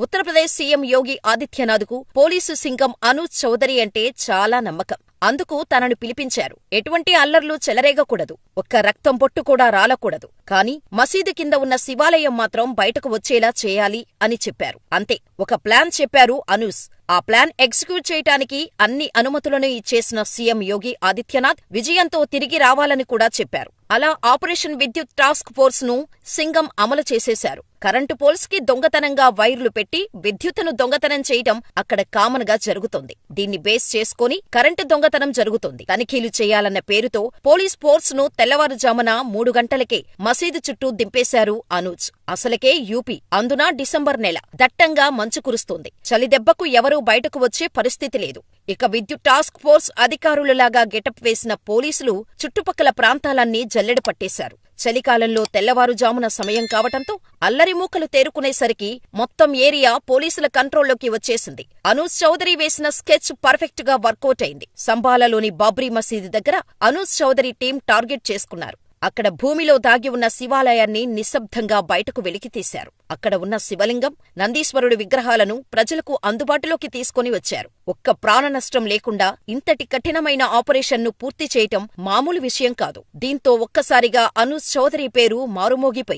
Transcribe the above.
Uttar Pradesh CM యోగి ఆదిత్యనాథ్కు police Singam Anuj Chowdary అంటే చాలా నమ్మకం. అందుకు తనను పిలిపించారు. ఎటువంటి అల్లర్లు చెలరేగకూడదు, ఒక్క రక్తం బొట్టు కూడా రాలకూడదు, కాని మసీదు కింద ఉన్న శివాలయం మాత్రం బయటకు వచ్చేలా చేయాలి అని చెప్పారు. అంతే, ఒక ప్లాన్ చెప్పారు అనూజ్. ఆ ప్లాన్ ఎగ్జిక్యూట్ చేయటానికి అన్ని అనుమతులను ఇచ్చేసిన సీఎం యోగి ఆదిత్యనాథ్ విజయంతో తిరిగి రావాలని కూడా చెప్పారు. అలా ఆపరేషన్ విద్యుత్ టాస్క్ ఫోర్స్ ను సింగం అమలు చేసేశారు. కరెంటు పోల్స్ కి దొంగతనంగా వైర్లు పెట్టి విద్యుత్తును దొంగతనం చేయటం అక్కడ కామన్ గా జరుగుతోంది. దీన్ని బేస్ చేసుకుని కరెంటు దొంగతనం జరుగుతోంది. తనిఖీలు చేయాలన్న పేరుతో పోలీస్ ఫోర్స్ ను తెల్లవారుజామున 3 గంటలకే మసీదు చుట్టూ దింపేశారు అనూజ్. అసలకే యూపీ, అందున డిసెంబర్ నెల, దట్టంగా మంచు కురుస్తోంది. చలిదెబ్బకు ఎవరూ బయటకు వచ్చే పరిస్థితి లేదు. ఇక విద్యుత్ టాస్క్ ఫోర్స్ అధికారులలాగా గెటప్ వేసిన పోలీసులు చుట్టుపక్కల ప్రాంతాలన్నీ జల్లెడ పట్టేశారు. చలికాలంలో తెల్లవారుజామున సమయం కావటంతో అల్లరిమూకలు తేరుకునేసరికి మొత్తం ఏరియా పోలీసుల కంట్రోల్లోకి వచ్చేసింది. అనూజ్ చౌదరి వేసిన స్కెచ్ పర్ఫెక్ట్ గా వర్కౌట్ అయింది. సంబాలలోని బాబ్రీ మసీదు దగ్గర అనూజ్ చౌదరి టీం టార్గెట్ చేసుకున్నారు. అక్కడ భూమిలో దాగి ఉన్న శివాలయాన్ని నిశ్శబ్దంగా బయటకు వెలికితీశారు. అక్కడ ఉన్న శివలింగం, నందీశ్వరుడి విగ్రహాలను ప్రజలకు అందుబాటులోకి తీసుకుని వచ్చారు. ఒక్క ప్రాణనష్టం లేకుండా ఇంతటి కఠినమైన ఆపరేషన్ను పూర్తి చేయటం మామూలు విషయం కాదు. దీంతో ఒక్కసారిగా అనూజ్ చౌదరి పేరు మారుమోగిపోయింది.